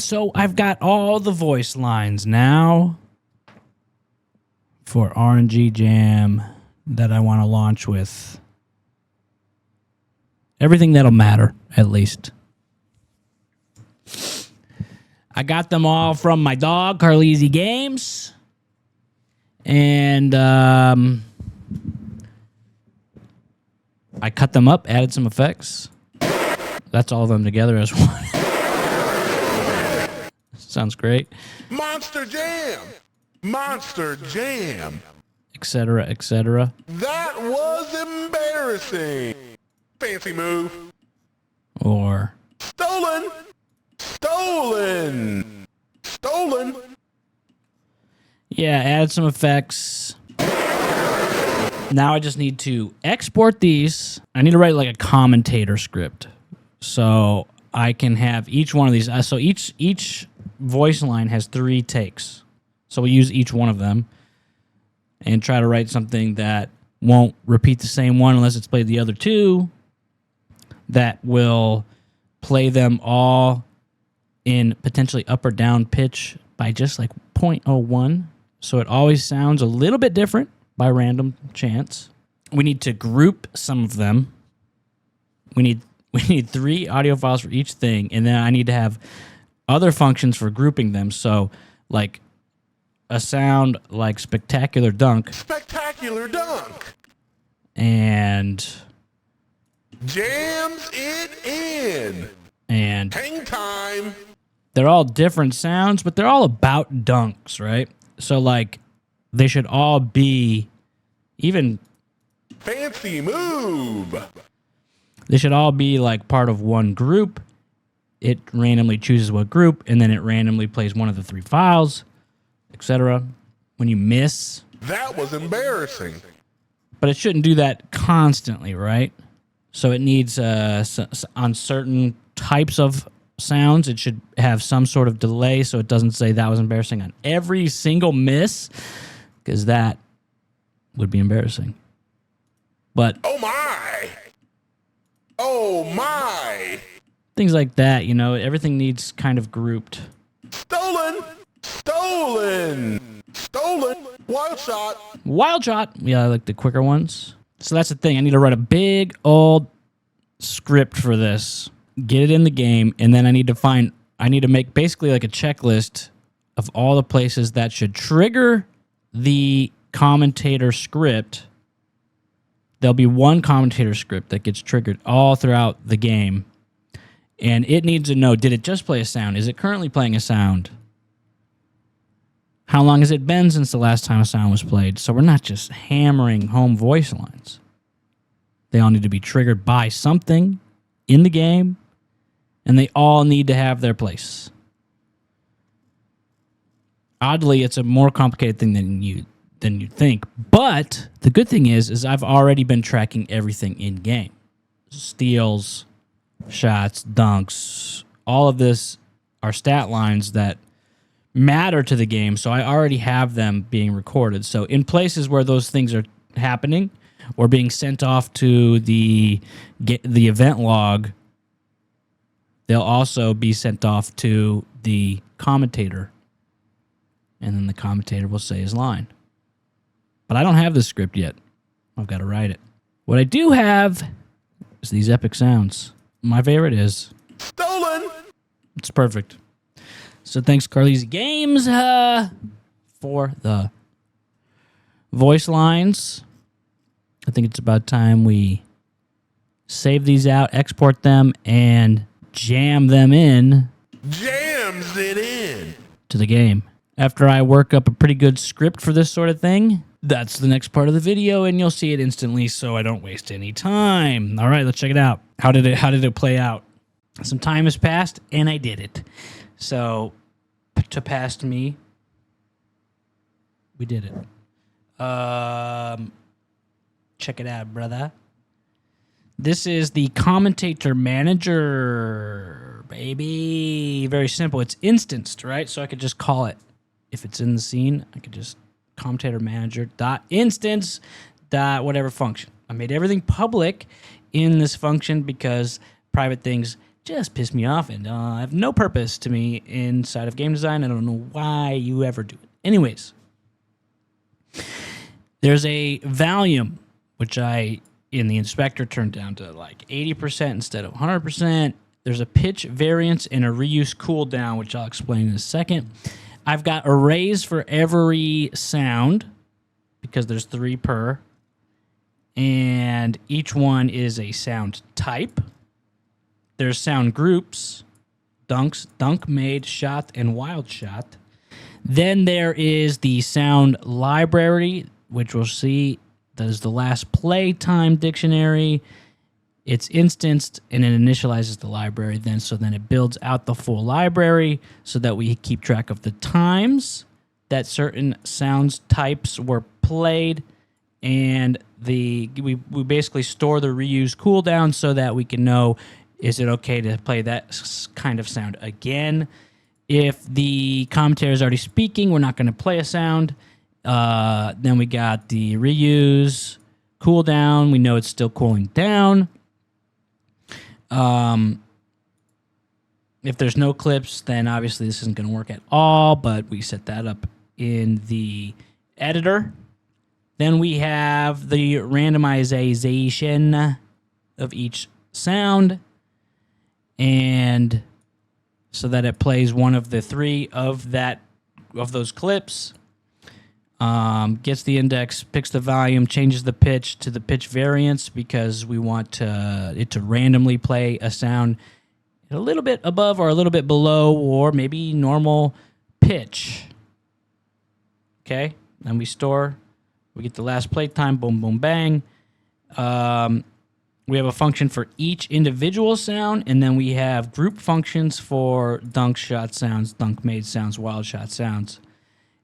So I've got all the voice lines now for RNG Jam that I want to launch with. Everything that'll matter, at least. I got them all from my dog, Carleezy Games. And I cut them up, added some effects. That's all of them together as one. Sounds great. Monster Jam! Monster Jam! Etc., etc. That was embarrassing. Fancy move. Or Stolen! Stolen! Stolen! yeah, add some effects. Now I just need to export these. I need to write like a commentator script. So I can have each one of these. So each voice line has 3 takes. So we'll use each one of them and try to write something that won't repeat the same one unless it's played the other 2, that will play them all in potentially up or down pitch by just like 0.01. So it always sounds a little bit different by random chance. We need to group some of them. We need 3 audio files for each thing, and then I need to have other functions for grouping them. So like a sound like Spectacular Dunk. Spectacular Dunk! And Jams it in! And Hang time! they're all different sounds, but they're all about dunks, right? So like they should all be even Fancy move! they should all be like part of one group. It randomly chooses what group, and then it randomly plays one of the 3 files, etc. When you miss. That was embarrassing. But it shouldn't do that constantly, right? So it needs, on certain types of sounds, it should have some sort of delay so it doesn't say that was embarrassing on every single miss, because that would be embarrassing. But oh my! Oh my! things like that, you know, everything needs kind of grouped. Stolen! Stolen! Stolen! Wild shot! Wild shot! Yeah, I like the quicker ones. So that's the thing. I need to write a big old script for this, get it in the game, and then I need to make basically like a checklist of all the places that should trigger the commentator script. There'll be one commentator script that gets triggered all throughout the game. And it needs to know, did it just play a sound? Is it currently playing a sound? How long has it been since the last time a sound was played? So we're not just hammering home voice lines. They all need to be triggered by something in the game, and they all need to have their place. Oddly, it's a more complicated thing than you think. But the good thing is I've already been tracking everything in game. Steals, shots, dunks, all of this are stat lines that matter to the game, so I already have them being recorded. So in places where those things are happening or being sent off to the event log, they'll also be sent off to the commentator, and then the commentator will say his line. But I don't have this script yet. I've got to write it. What I do have is these epic sounds. My favorite is Stolen! It's perfect. So thanks, Carleezy Games, for the voice lines. I think it's about time we save these out, export them, and jam them in. Jams it in! To the game. After I work up a pretty good script for this sort of thing, that's the next part of the video, and you'll see it instantly so I don't waste any time. All right, let's check it out. How did it play out? Some time has passed, and I did it. So, to past me, we did it. Check it out, brother. This is the Commentator Manager, baby. Very simple. It's instanced, right? So I could just call it. If it's in the scene, I could just Commentator Manager .instance .whatever function. I made everything public in this function because private things just piss me off and have no purpose to me inside of game design. I don't know why you ever do it. Anyways, there's a volume, which I, in the inspector, turned down to like 80% instead of 100%. There's a pitch variance and a reuse cooldown, which I'll explain in a second. I've got arrays for every sound because there's 3 per. And each one is a sound type. There's sound groups, dunks, dunk, made, shot, and wild shot. Then there is the sound library, which we'll see that is the last playtime dictionary. It's instanced and it initializes the library so then it builds out the full library so that we keep track of the times that certain sounds types were played, and we basically store the reuse cooldown so that we can know, is it okay to play that kind of sound again? If the commentator is already speaking, we're not going to play a sound. Then we got the reuse cooldown. We know it's still cooling down. If there's no clips, then obviously this isn't going to work at all, but we set that up in the editor. Then we have the randomization of each sound, and so that it plays one of the 3 of those clips, gets the index, picks the volume, changes the pitch to the pitch variance because we want it to randomly play a sound a little bit above or a little bit below or maybe normal pitch. Okay, then we store. We get the last playtime, boom, boom, bang. We have a function for each individual sound, and then we have group functions for dunk shot sounds, dunk made sounds, wild shot sounds.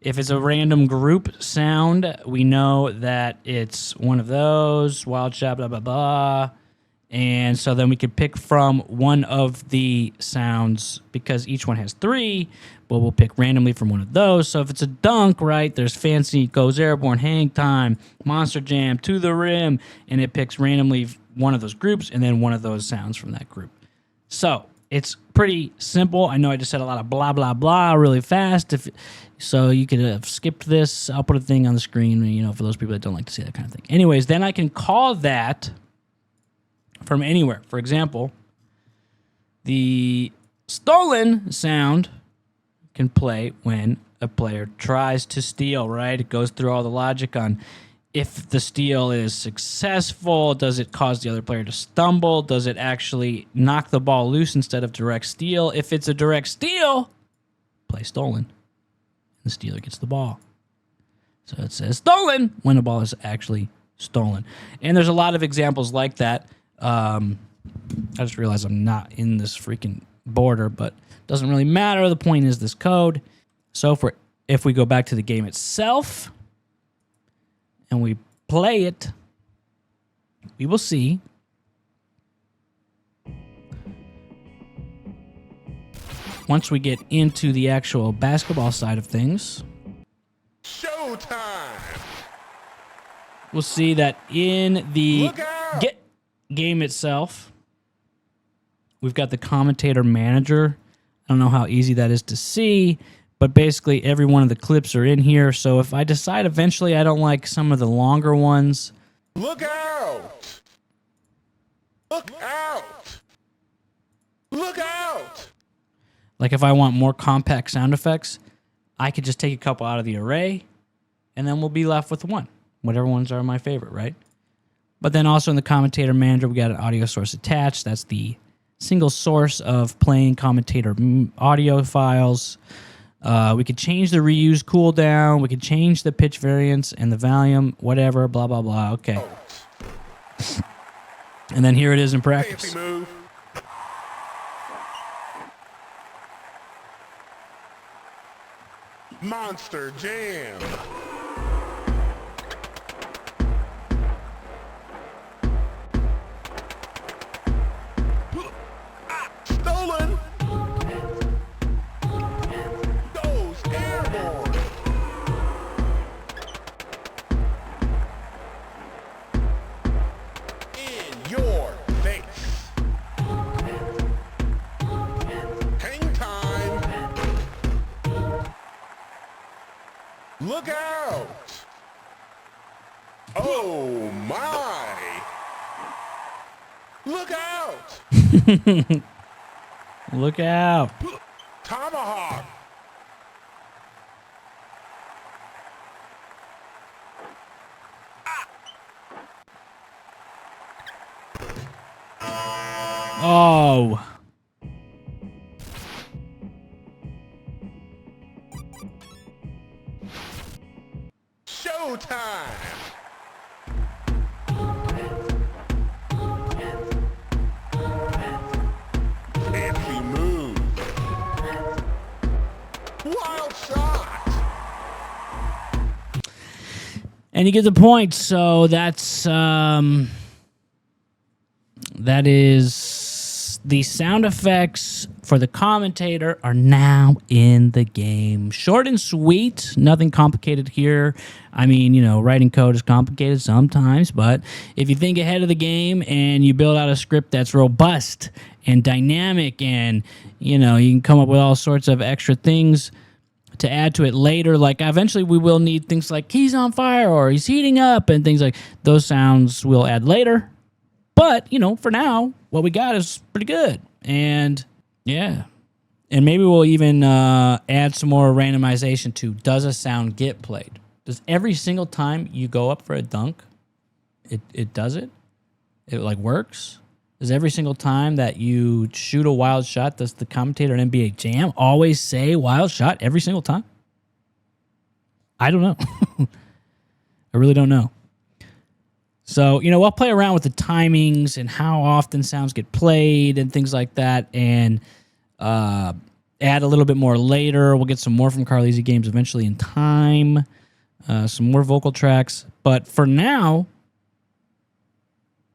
If it's a random group sound, we know that it's one of those, wild shot, blah, blah, blah. And so then we could pick from one of the sounds because each one has 3, but we'll pick randomly from one of those. So if it's a dunk, right, there's fancy, goes airborne, hang time, monster jam, to the rim, and it picks randomly one of those groups and then one of those sounds from that group. So it's pretty simple. I know I just said a lot of blah, blah, blah really fast. So you could have skipped this. I'll put a thing on the screen, for those people that don't like to see that kind of thing. Anyways, then I can call that from anywhere. For example, the stolen sound can play when a player tries to steal, right? It goes through all the logic on if the steal is successful, does it cause the other player to stumble? Does it actually knock the ball loose instead of direct steal? If it's a direct steal, play stolen. The stealer gets the ball. So it says stolen when the ball is actually stolen. And there's a lot of examples like that. I just realized I'm not in this freaking border, but it doesn't really matter. The point is this code. So if we go back to the game itself and we play it, we will see once we get into the actual basketball side of things, Showtime! we'll see that in the game itself, we've got the commentator manager. I don't know how easy that is to see, but basically every one of the clips are in here. So if I decide eventually I don't like some of the longer ones, Look out! Look out! Look out! like if I want more compact sound effects, I could just take a couple out of the array and then we'll be left with one. Whatever ones are my favorite, right? But then also in the commentator manager, we got an audio source attached. That's the single source of playing commentator audio files. We could change the reuse cooldown. We could change the pitch variance and the volume, whatever, blah, blah, blah. Okay. And then here it is in practice. Fancy move. Monster Jam. Stolen. Goes airborne. In your face. Look out! Oh my! Look out! Look out. Tomahawk! Oh. Showtime! Fancy move. Wild shot! And you get the point. So that's that is the sound effects for the commentator are now in the game. Short and sweet, nothing complicated here. I mean, you know, writing code is complicated sometimes, but if you think ahead of the game and you build out a script that's robust and dynamic, and you know, you can come up with all sorts of extra things to add to it later. Like eventually we will need things like he's on fire or he's heating up and things like those sounds we'll add later. But, you know, for now, what we got is pretty good. And yeah. And maybe we'll even add some more randomization to does a sound get played? Does every single time you go up for a dunk, it does it? It like works? Does every single time that you shoot a wild shot, does the commentator in NBA Jam always say wild shot every single time? I don't know. I really don't know. So, you know, we'll play around with the timings and how often sounds get played and things like that, and add a little bit more later. We'll get some more from Carleezy Games eventually in time, some more vocal tracks. But for now,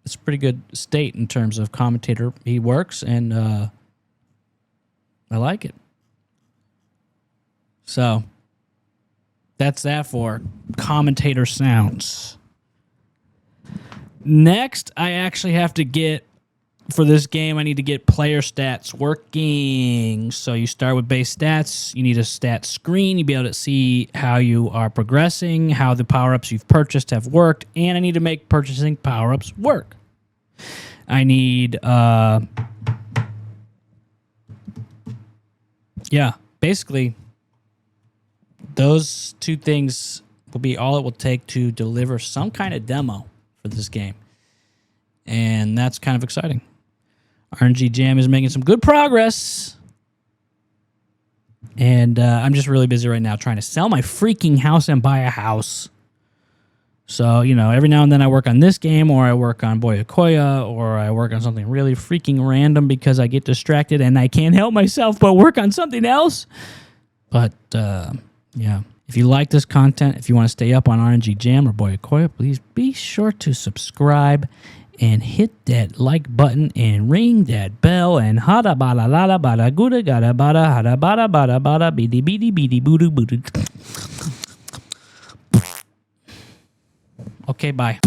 it's a pretty good state in terms of commentator. He works, and I like it. So that's that for commentator sounds. Next, I actually have to get, for this game, I need to get player stats working. So you start with base stats. You need a stat screen. You'll be able to see how you are progressing, how the power-ups you've purchased have worked, and I need to make purchasing power-ups work. I need, yeah, basically, those two things will be all it will take to deliver some kind of demo for this game. And that's kind of exciting. RNG Jam is making some good progress. And I'm just really busy right now trying to sell my freaking house and buy a house. So, you know, every now and then I work on this game, or I work on Boy Okoya, or I work on something really freaking random because I get distracted and I can't help myself but work on something else. But, yeah. If you like this content, if you want to stay up on RNG Jam or Boy Okoya, please be sure to subscribe and hit that like button and ring that bell and hada bada lada bada guda gada bada hada bada bada bada bidi bidi bidi boodu boodu. Okay, bye.